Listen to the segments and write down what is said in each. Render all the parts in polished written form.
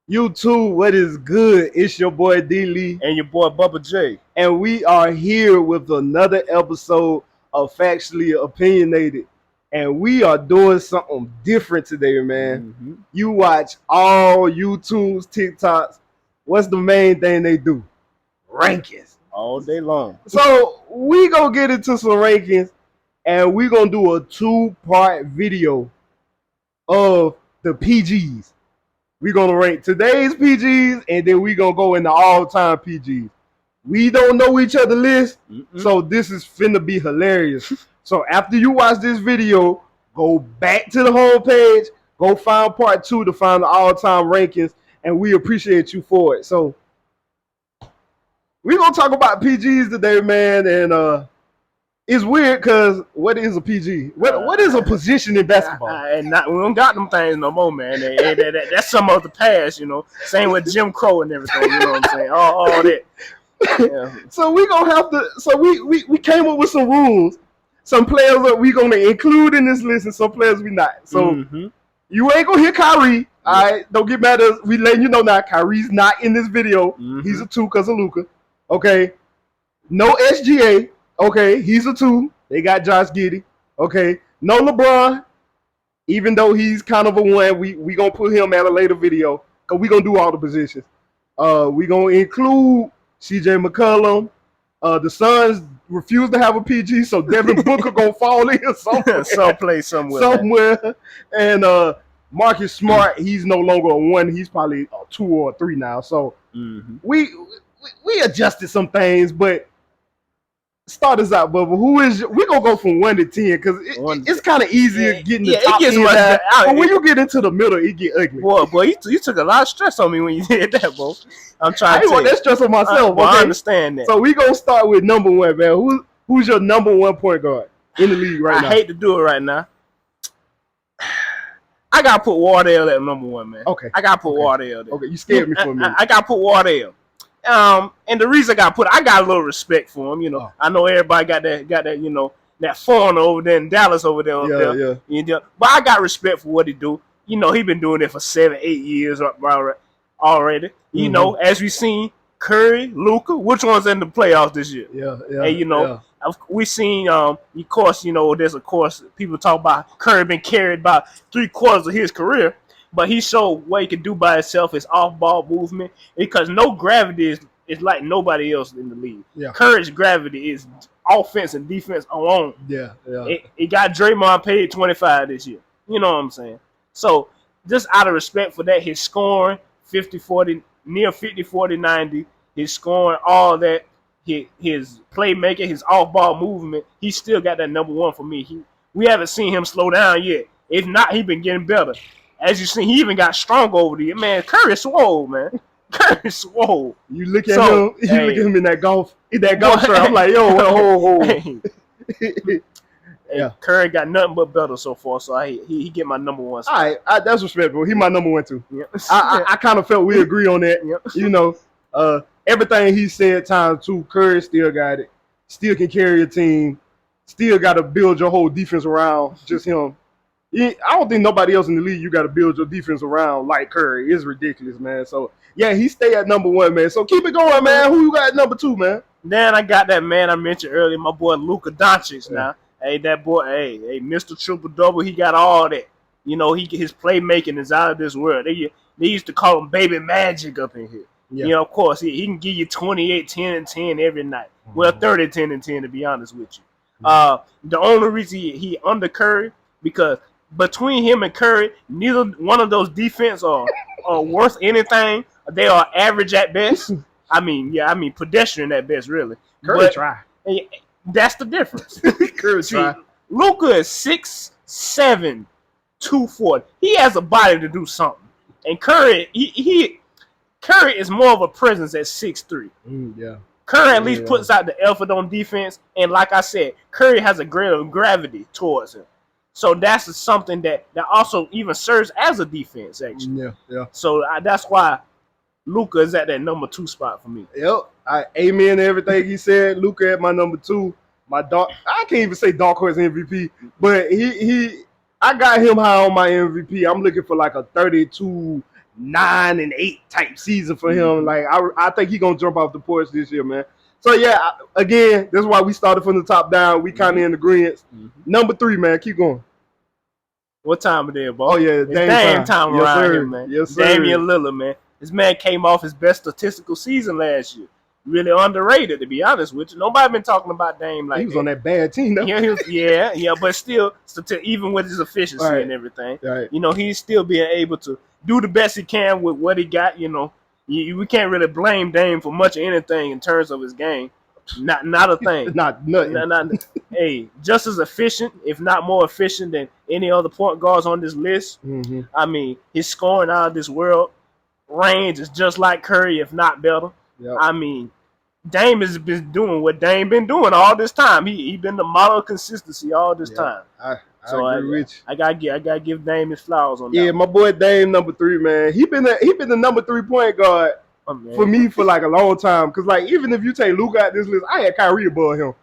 YouTube, what is good? It's your boy DLee and your boy BubbaJ. and we are here with another episode of Factually Opinionated. And we are doing something different today, man. Mm-hmm. You watch all YouTube's, TikToks. What's the main thing they do? Rankings. All day long. So we gonna get into some rankings, and we gonna do a 2-part video of the PGs. We're going to rank today's PGs, and then we're going to go into all-time PGs. We don't know each other's list, so this is finna be hilarious. So after you watch this video, go back to the homepage, go find part 2 to find the all-time rankings, and we appreciate you for it. So we're going to talk about PGs today, man, and it's weird because what is a PG? What is a position in basketball? And we don't got them things no more, man. That's some of the past, you know. Same with Jim Crow and everything, you know what I'm saying? All that. Yeah. So we gonna have to. So we came up with some rules. Some players that we gonna include in this list, and some players we not. So you ain't gonna hear Kyrie. All right, don't get mad at us. We letting you know now. Kyrie's not in this video. He's a 2 because of Luka. Okay, no SGA. Okay, he's a 2. They got Josh Giddey. Okay, no LeBron. Even though he's kind of a 1, we gonna put him at a later video because we gonna do all the positions. We gonna include CJ McCollum. The Suns refuse to have a PG, so Devin Booker gonna fall in somewhere. Someplace, somewhere. And Marcus Smart, he's no longer a 1. He's probably a 2 or a 3 now. So we adjusted some things, but start us out, Bubba. We're gonna go from 1 to 10 because it's kind of easier getting the top 10 down. But when you get into the middle, it get ugly. Boy, you took a lot of stress on me when you did that, bro. I'm trying to want that stress on myself. I understand that. So we gonna start with number 1, man. Who's your number 1 point guard in the league right now? I hate to do it right now. I gotta put Wardell at number 1, man. Okay. I gotta put Wardell there. Okay, you scared me for a minute. I gotta put Wardell. And the reason I got a little respect for him, you know. I know everybody got that, you know, that foreigner over there in Dallas over there. Yeah. You know, but I got respect for what he do. You know, he been doing it for 7-8 years already. You know, as we seen Curry, Luka, which one's in the playoffs this year? Yeah. And you know, we seen of course, you know, people talk about Curry been carried by 3/4 of his career. But he showed what he could do by himself, his off-ball movement, because no gravity is like nobody else in the league. Yeah. Curry's gravity is offense and defense alone. Yeah. It got Draymond paid $25 this year. You know what I'm saying? So just out of respect for that, his scoring, 50-40, near 50-40-90, his scoring, all that, his playmaking, his off-ball movement, he still got that number 1 for me. We haven't seen him slow down yet. If not, he been getting better. As you see, he even got stronger over the year. Man, Curry swole, man. Curry swole. You look at him. You look at him in that golf shirt. I'm like, yo, Yeah. Curry got nothing but better so far, so he get my number 1 spot. All right, that's respectable. He my number 1 too. Yep. I kind of felt we agree on that. Yep. You know, everything he said times 2. Curry still got it. Still can carry a team. Still got to build your whole defense around just him. I don't think nobody else in the league you got to build your defense around like Curry. It's ridiculous, man. So, yeah, he stay at number 1, man. So, keep it going, man. Who you got at number 2, man? Then I got that man I mentioned earlier, my boy Luka Doncic now. Hey, that boy, hey, Mr. Triple-Double, he got all that. You know, his playmaking is out of this world. They used to call him Baby Magic up in here. Yeah. You know, of course, he can give you 28, 10, and 10 every night. Well, 30, 10, and 10, to be honest with you. The only reason he under Curry, because between him and Curry, neither one of those defense are worth anything. They are average at best. I mean, pedestrian at best, really. Curry try. That's the difference. Curry try. Luka is 6'7", 240. He has a body to do something. And Curry, Curry is more of a presence at 6'3". Yeah. Curry at least puts out the effort on defense. And like I said, Curry has a greater gravity towards him. So that's something that also even serves as a defense, actually. Yeah. So that's why Luka is at that number 2 spot for me. Yep. Amen to everything he said. Luka at my number 2. I can't even say dark horse MVP, but I got him high on my MVP. I'm looking for like a 32, 9-8 type season for him. Like I think he gonna jump off the porch this year, man. So yeah, again, that's why we started from the top down. We kind of in agreement. Number 3, man. Keep going. What time it is, boy? Oh yeah, it's Dame time yes, around sir. here, man. Yes, sir. Damian Lillard, man. This man came off his best statistical season last year. Really underrated, to be honest with you. Nobody been talking about Dame like he was on that bad team, though. Yeah, but still, even with his efficiency and everything, you know, he's still being able to do the best he can with what he got. You know, we can't really blame Dame for much of anything in terms of his game. Not a thing. Nothing. Hey, just as efficient, if not more efficient than any other point guards on this list. I mean, his scoring out of this world. Range is just like Curry, if not better. Yep. I mean, Dame has been doing what Dame been doing all this time. He been the model of consistency all this time. I agree with you. I gotta give Dame his flowers on that. Yeah, my boy Dame, number 3, man. He been the number 3 point guard for me for like a long time. Cause like even if you take Luka out this list, I had Kyrie above him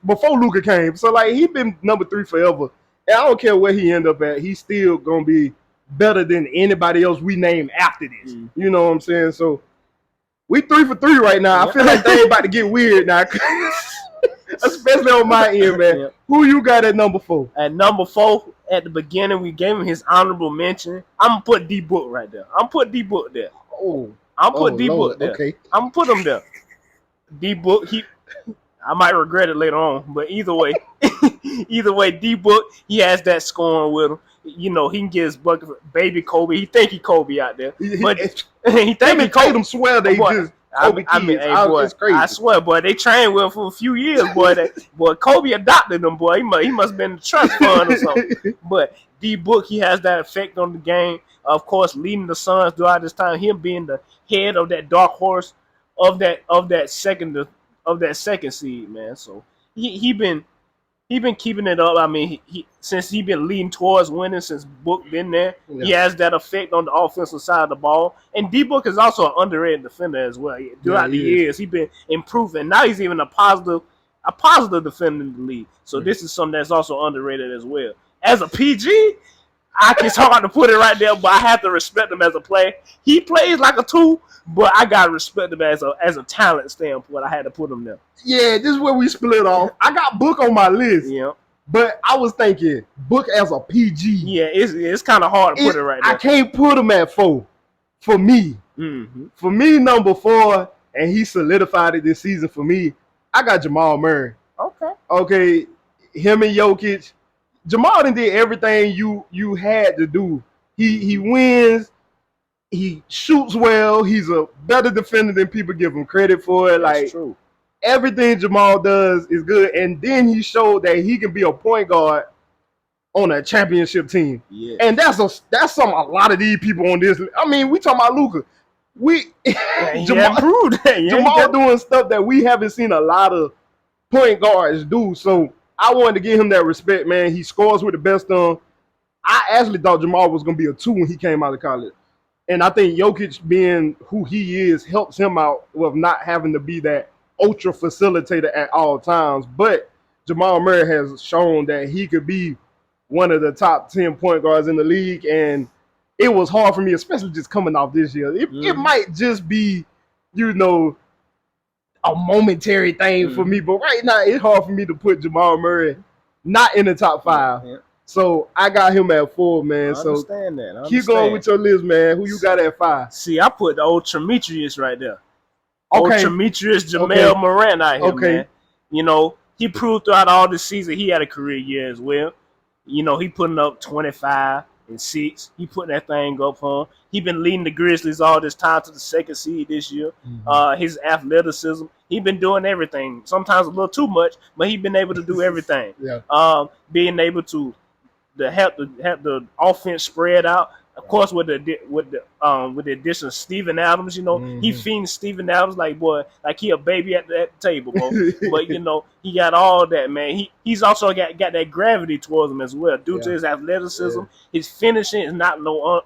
before Luka came. So like he been number 3 forever. And I don't care where he end up at, he's still gonna be better than anybody else we name after this. You know what I'm saying? So we 3 for 3 right now. I feel like they about to get weird now. Especially on my end, man. Who you got at number 4? At number 4, at the beginning, we gave him his honorable mention. I'm gonna put D-Book right there. I'm put D-Book there. I'm put D-Book there. Okay. I'm put him there. D-Book, I might regret it later on, but either way, D-Book, he has that scoring with him. You know, he can get his bucket for baby Kobe. He think he Kobe out there, but he think he Kobe. Them swear they just Kobe kids. Hey, boy, it's crazy. I swear, boy, they trained with him for a few years, boy. Boy, Kobe adopted him, boy. He must have been in the trust fund or something. But D-Book, he has that effect on the game. Of course, leading the Suns throughout this time, him being the head of that dark horse of that second seed, man. So he been keeping it up. I mean, since he been leading towards winning since Book been there, he has that effect on the offensive side of the ball. And D-Book is also an underrated defender as well. Throughout the years, he's been improving. Now he's even a positive defender in the league. So this is something that's also underrated as well. As a PG, it's hard to put it right there, but I have to respect him as a player. He plays like a 2, but I gotta respect him as a talent standpoint. I had to put him there. Yeah, this is where we split off. I got Book on my list. Yeah. But I was thinking Book as a PG. Yeah, it's kind of hard to put it right there. I can't put him at 4 for me. For me, number 4, and he solidified it this season for me, I got Jamal Murray. Okay, him and Jokic. Jamal done did everything you had to do. He wins. He shoots well. He's a better defender than people give him credit for. That's true. Everything Jamal does is good. And then he showed that he can be a point guard on a championship team. Yeah. And that's something a lot of these people on this. I mean, we talking about Luka. Jamal doing stuff that we haven't seen a lot of point guards do. So I wanted to give him that respect, man. He scores with the best of them. I actually thought Jamal was going to be a 2 when he came out of college. And I think Jokic being who he is helps him out with not having to be that ultra facilitator at all times. But Jamal Murray has shown that he could be one of the top 10 point guards in the league. And it was hard for me, especially just coming off this year. It might just be, a momentary thing for me. But right now, it's hard for me to put Jamal Murray not in the top 5. Yeah. So I got him at 4, man. I understand that. Keep going with your list, man. Who you got at 5? See, I put the old Demetrius right there. Old Demetrius Jamel Moran out here, man. You know, he proved throughout all this season he had a career year as well. You know, he putting up 25 and 6. He putting that thing up for him. He been leading the Grizzlies all this time to the 2nd seed this year. His athleticism, he been doing everything. Sometimes a little too much, but he been able to do everything. Being able to have the offense spread out. Of course, with the addition of Steven Adams, he feeds Steven Adams like he a baby at the table, bro. But he got all that, man. He's also got that gravity towards him as well, due to his athleticism. His finishing is not no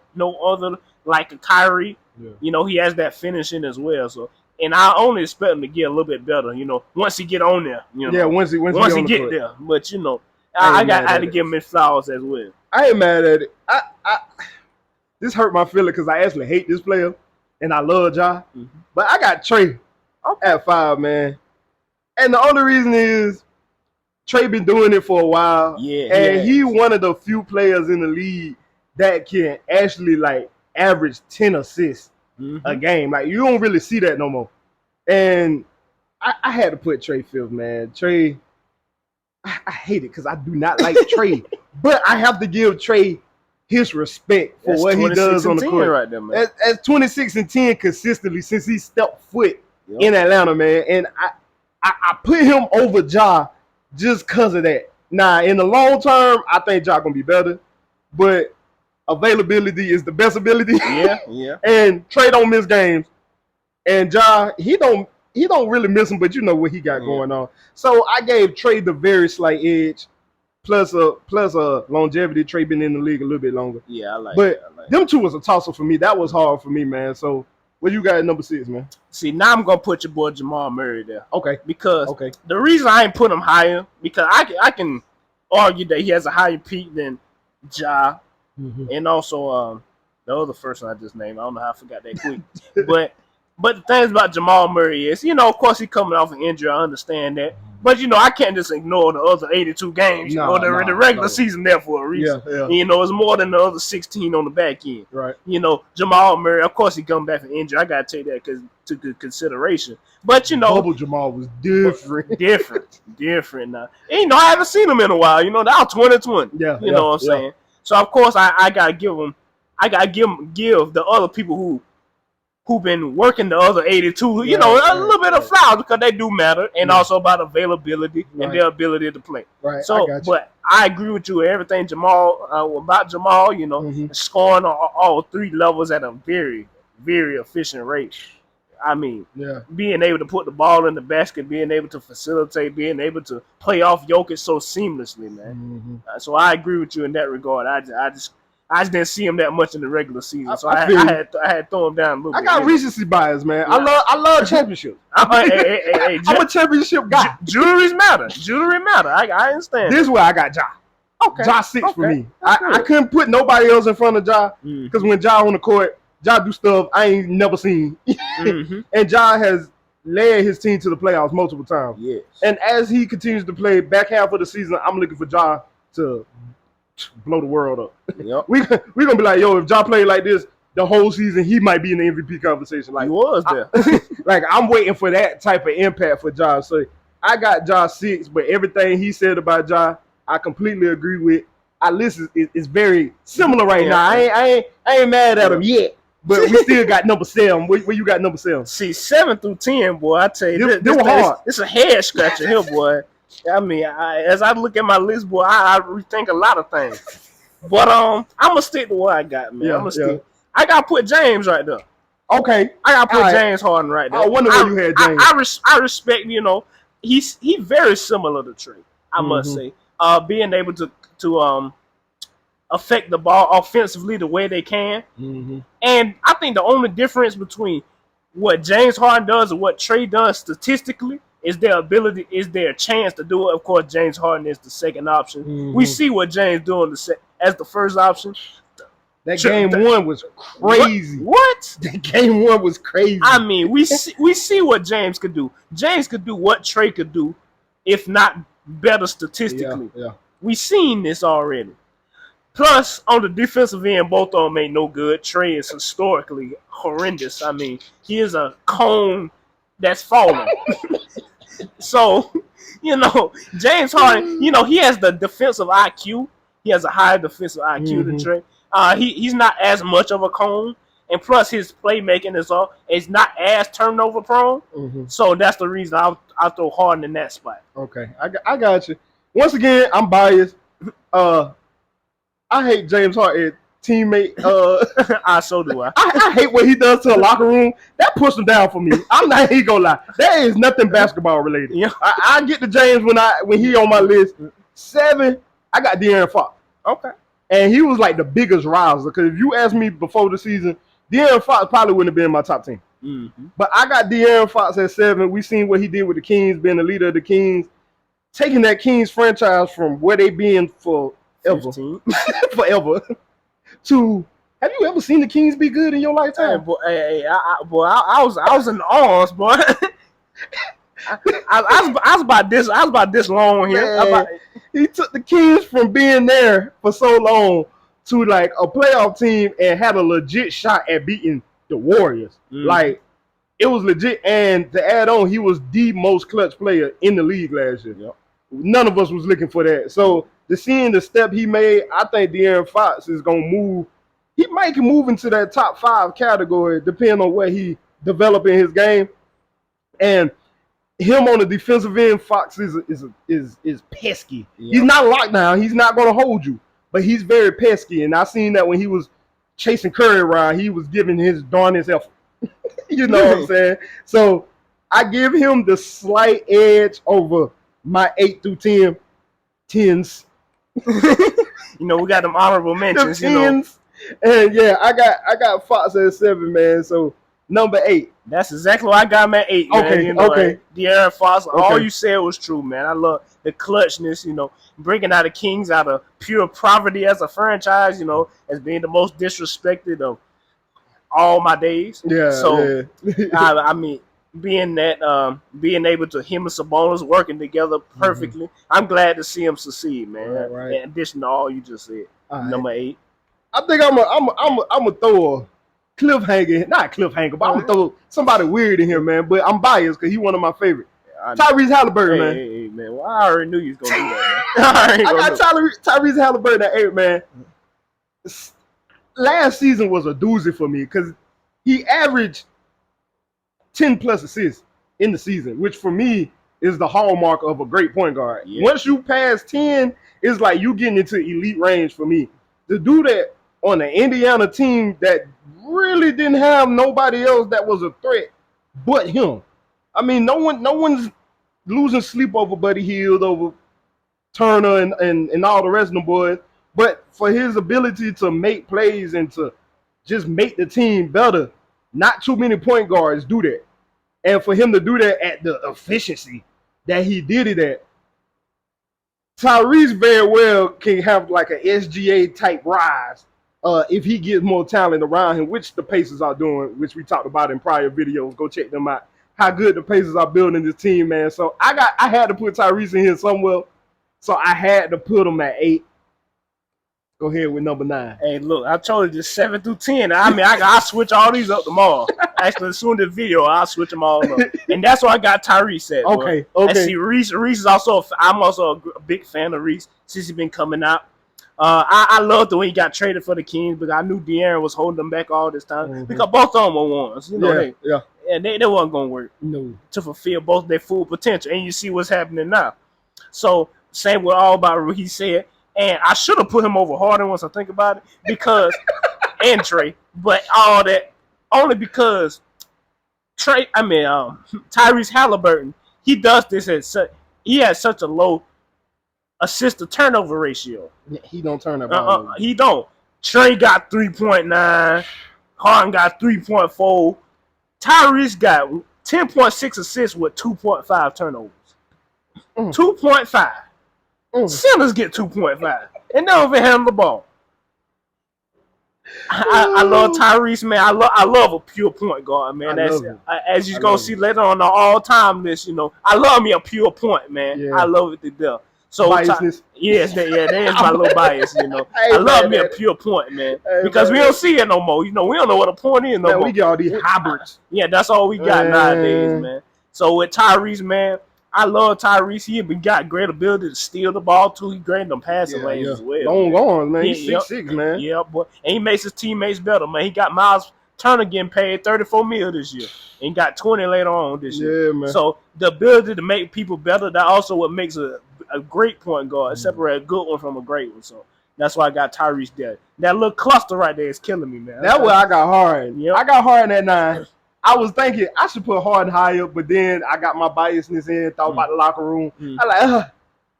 other like a Kyrie. He has that finishing as well. So, and I only expect him to get a little bit better. Once he get on there. Once he get there. But I got to give him his flowers as well. I ain't mad at it. This hurt my feeling because I actually hate this player and I love Ja. Mm-hmm. But I got Trey at 5, man. And the only reason is Trey been doing it for a while. Yeah. And he one of the few players in the league that can actually like average 10 assists a game. Like you don't really see that no more. And I had to put Trey 5th, man. Trey, I hate it because I do not like Trey. But I have to give Trey his respect for what he does on the court. Right there, man. That's 26 and 10 consistently since he stepped foot in Atlanta, man. And I put him over Ja just because of that. Now, in the long term, I think Ja gonna be better, but availability is the best ability. Yeah. And Trey don't miss games, and Ja he don't really miss them, but you know what he got going on. So I gave Trey the very slight edge. Plus a longevity. Trey been in the league a little bit longer. Yeah, I like but that. But them two was a tosser for me. That was hard for me, man. So what you got at number 6, man? See, now I'm gonna put your boy Jamal Murray there. Okay. Because the reason I ain't put him higher, because I can argue that he has a higher peak than Ja, and also the other person I just named. I don't know how I forgot that quick. But the things about Jamal Murray is, of course he coming off an injury. I understand that. But, I can't just ignore the other 82 games or the regular season there for a reason. Yeah. It's more than the other 16 on the back end. Right. Jamal Murray, of course, he come back from injury. I got to take that to consideration. But, Bubble Jamal was different. different now. And, I haven't seen him in a while. That was 2020. Yeah. You know what I'm saying? So, of course, I got to give him – give the other people who've been working the other 82, a little bit of flowers because they do matter, and also about availability and their ability to play. Right. So, but I agree with you. Everything about Jamal, scoring all 3 levels at a very, very efficient rate. I mean, being able to put the ball in the basket, being able to facilitate, being able to play off Jokic so seamlessly, man. So I agree with you in that regard. I just didn't see him that much in the regular season, so I had to throw him down a little bit. I got recency bias, man. Yeah. I love championships. I'm a championship guy. Juries matter. I understand. This is where I got Ja. Okay. Ja 6 for me. I couldn't put nobody else in front of Ja because when Ja on the court, Ja do stuff I ain't never seen. And Ja has led his team to the playoffs multiple times. Yes. And as he continues to play back half of the season, I'm looking for Ja to blow the world up. Yep. we gonna be like, yo, if Ja played like this the whole season, he might be in the MVP conversation. Like he was there. Like I'm waiting for that type of impact for Ja. So I got Ja 6, but everything he said about Ja, I completely agree with. I listen, it's very similar right now. I ain't mad at him yet, but we still got number 7. Where you got number 7? See, 7 through 10, boy, I tell you, this hard. It's a head scratcher here, boy. I mean, as I look at my list, boy, I rethink a lot of things. But I'm gonna stick to what I got, man. I'm gonna stick. I gotta put James right there. Okay, I gotta put James Harden right there. I wonder where you had James. I respect. He's very similar to Trey. I must say, being able to affect the ball offensively the way they can. And I think the only difference between what James Harden does and what Trey does statistically is their ability, is their chance to do it. Of course, James Harden is the second option. We see what James doing as the first option. That game 1 was crazy. What? That game 1 was crazy. I mean, we see what James could do. James could do what Trey could do, if not better statistically. We seen this already. Plus, on the defensive end, both of them ain't no good. Trey is historically horrendous. I mean, he is a cone that's falling. So, James Harden, he has the defensive IQ. He has a higher defensive IQ than Trey. He's not as much of a cone. And plus, his playmaking is not as turnover prone. So, that's the reason I'll throw Harden in that spot. Okay. I got you. Once again, I'm biased. I hate James Harden, teammate. So do I. I hate what he does to the locker room. That pushed him down for me. I'm not even gonna lie. That is nothing basketball related. Yeah. I get to James when he on my list. 7, I got De'Aaron Fox. Okay. And he was like the biggest rouser. Because if you asked me before the season, De'Aaron Fox probably wouldn't have been in my top 10. But I got De'Aaron Fox at 7. We seen what he did with the Kings, being the leader of the Kings. taking that Kings franchise from where they been forever, 15. forever, to have you ever seen the Kings be good in your Hey, lifetime? boy, I was in the arms, boy. I was about this long here. Man, he took the Kings from being there for so long to like a playoff team and had a legit shot at beating the Warriors. Like it was legit. And to add on, he was the most clutch player in the league last year. Yep. None of us was looking for that. So to seeing the step he made, I think De'Aaron Fox is gonna move. He might move into that top 5 category, depending on what he developing his game. And him on the defensive end, Fox is pesky. Yep. He's not locked down. He's not going to hold you, but he's very pesky. And I seen that when he was chasing Curry around, he was giving his darnest effort. You know what I'm saying? So I give him the slight edge over my 8 through 10s. You know, we got them honorable mentions. The 10s. And yeah, I got Fox at 7, man. So number 8. That's exactly what I got him at 8, man. Okay, you know, okay. De'Aaron Fox, Okay. all you said was true, man. I love the clutchness, you know, bringing out the Kings out of pure poverty as a franchise, you know, as being the most disrespected of all my days. Yeah. So, yeah. I mean, being able to him and Sabonis working together perfectly, I'm glad to see him succeed, man. Right. In addition to all you just said, number 8. I think I'm a throw a cliffhanger, not cliffhanger, but I'm gonna throw somebody weird in here, man. But I'm biased because he's one of my favorites. Tyrese Halliburton, man. Hey, man. Well, I already knew you was gonna do that, man. I got Tyrese Halliburton at 8, man. Last season was a doozy for me because he averaged 10 plus assists in the season, which for me is the hallmark of a great point guard. Yeah. Once you pass 10, it's like you getting into elite range for me. To do that on an Indiana team that really didn't have nobody else that was a threat but him. I mean, no one's losing sleep over Buddy Hield, over Turner and all the rest of them boys. But for his ability to make plays and to just make the team better, not too many point guards do that. And for him to do that at the efficiency that he did it at, Tyrese very well can have like an SGA type rise if he gets more talent around him, which the Pacers are doing, which we talked about in prior videos. Go check them out. How good the Pacers are building this team, man. So I had to put Tyrese in here somewhere. So I had to put him at 8. Go ahead with number 9. Hey, look, I told you just 7 through 10. I mean, I'll switch all these up tomorrow. Actually, as soon as the video, I'll switch them all up. And that's why I got Tyrese at. Okay. And see, Reese is also, I'm also a big fan of Reese since he's been coming out. I loved the way he got traded for the Kings because I knew De'Aaron was holding them back all this time because both of them were ones. You know, they wasn't going to work to fulfill both their full potential. And you see what's happening now. So, same with all about what he said. And I should have put him over Harden once I think about it because and Trey, but all that only because Tyrese Halliburton, he does this he has such a low assist to turnover ratio. He don't turn that ball. He don't. Trey got 3.9, Harden got 3.4. Tyrese got 10.6 assists with 2.5 turnovers. 2.5. Centers get 2.5 and don't even handle the ball. I love Tyrese, man. I love a pure point guard, man. As you're gonna see later on the all-time list, you know, I love me a pure point, man. Yeah. I love it to death. So that is my little bias, you know. I love me a pure point, man, because we don't see it no more. You know, we don't know what a point is no more. We get all these hybrids. Yeah, that's all we got nowadays, man. So with Tyrese, man, I love Tyrese. He got great ability to steal the ball too. He great in them passing lanes as well. Long arms, man. He's 6'6", man. Yeah, boy. And he makes his teammates better, man. He got Miles Turner getting paid $34 million this year, and he got 20 later on this year. Yeah, man. So the ability to make people better, that also what makes a great point guard, separate a good one from a great one. So that's why I got Tyrese there. That little cluster right there is killing me, man. That's where I got Harden. Yep. I got Harden at 9. I was thinking I should put Harden high up, but then I got my biasness in, thought about the locker room. I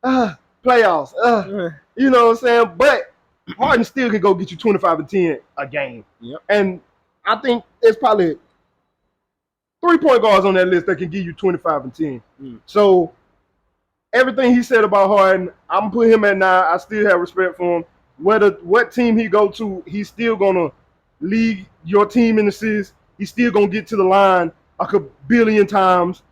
like, playoffs. You know what I'm saying? But Harden still can go get you 25 and 10 a game. Yep. And I think there's probably 3 point guards on that list that can give you 25 and 10. So everything he said about Harden, I'm put him at 9. I still have respect for him. Whether what team he go to, he's still gonna lead your team in assists. He's still gonna get to the line a billion times.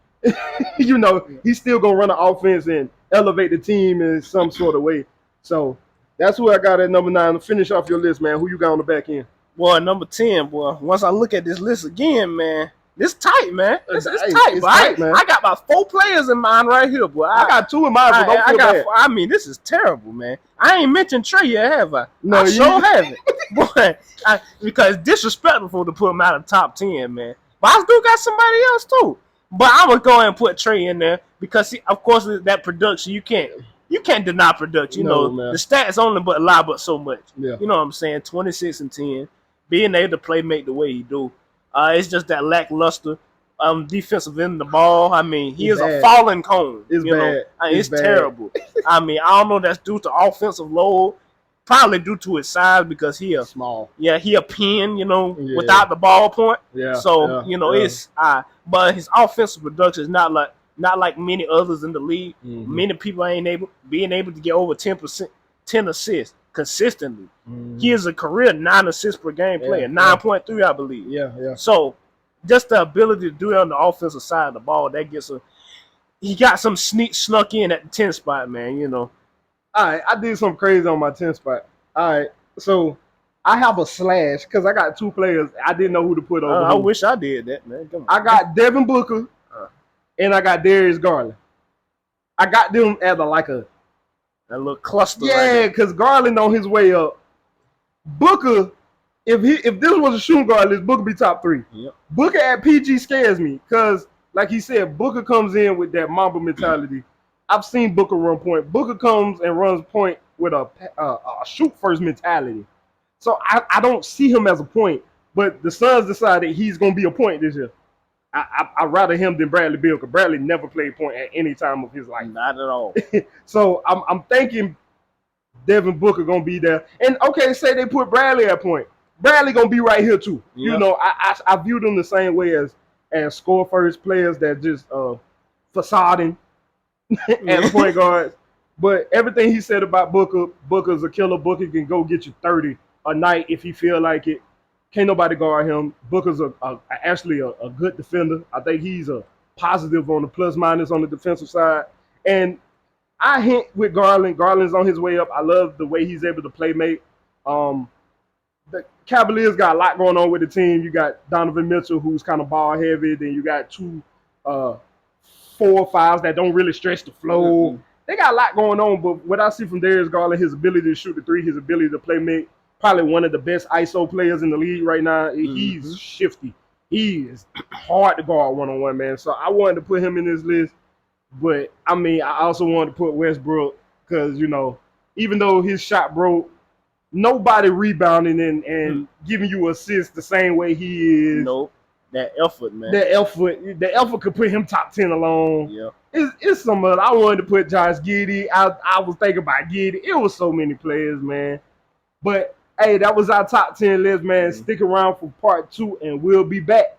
You know, he's still gonna run an offense and elevate the team in some sort of way. So that's who I got at number 9. To finish off your list, man, who you got on the back end? Boy, number 10, boy. Once I look at this list again, man, this tight, man. It's tight, It's but tight, man. I got about 4 players in mind right here, boy. I got 2 in mind, so don't feel bad. I mean, this is terrible, man. I ain't mentioned Trey yet, have I? No, I you- sure haven't. Boy, because it's disrespectful to put him out of the top 10, man. But I still got somebody else, too. But I'm going to go ahead and put Trey in there because, of course, that production, you can't deny production. You No, know, man. the stats only but lie but so much. Yeah. You know what I'm saying? 26 and 10. Being able to play make the way he do. It's just that lackluster defensive end of the ball. I mean, he It's is bad. a falling cone. It's you know? bad. I mean, It's it's bad. terrible. I mean, I don't know if that's due to offensive load. Probably due to his size because he a pin, you know, Yeah. without the ball point. Yeah. So, yeah, you know, yeah. it's but his offensive production is not like many others in the league. Mhm. Many people ain't being able to get over 10 assists consistently. Mhm. He is a career 9 assists per game player, Yeah, 9.3, I believe. Yeah. So just the ability to do it on the offensive side of the ball, that gets he got some snuck in at the 10 spot, man, you know. All right, I did something crazy on my 10 spot. All right, so I have a slash because I got 2 players. I didn't know who to put over. I who. wish I did that, man. Come on. I got Devin Booker and I got Darius Garland. I got them at a that little cluster. yeah, because Garland on his way up. Booker, if this was a shooting guard list, Booker be top 3. Yep. Booker at PG scares me because, like he said, Booker comes in with that Mamba mentality. I've seen Booker run point. Booker comes and runs point with a shoot first mentality. So I don't see him as a point. But the Suns decided he's going to be a point this year. I'd rather him than Bradley Beal because Bradley never played point at any time of his life. Not at all. So I'm thinking Devin Booker going to be there. And, okay, say they put Bradley at point. Bradley going to be right here, too. Yeah. You know, I view them the same way as score first players that just facading at point guards. But everything he said about Booker's a killer. Booker can go get you 30 a night if he feel like it. Can't nobody guard him. Booker's actually a good defender. I think he's a positive on the plus minus on the defensive side. And I hint with Garland. Garland's on his way up. I love the way he's able to play make. The Cavaliers got a lot going on with the team. You got Donovan Mitchell, who's kind of ball heavy. Then you got 2 4-5s that don't really stretch the flow. Mm-hmm. They got a lot going on, but what I see from Darius Garland, his ability to shoot the 3, his ability to play make, probably one of the best ISO players in the league right now. Mm-hmm. He's shifty. He is hard to guard one-on-one, man. So I wanted to put him in this list. But, I mean, I also wanted to put Westbrook because, you know, even though his shot broke, nobody rebounding and giving you assists the same way he is. Nope. That effort, man. The effort could put him top 10 alone. Yeah. It's some other. I wanted to put Josh Giddey. I was thinking about Giddey. It was so many players, man. But, hey, that was our top 10 list, man. Stick around for part 2, and we'll be back.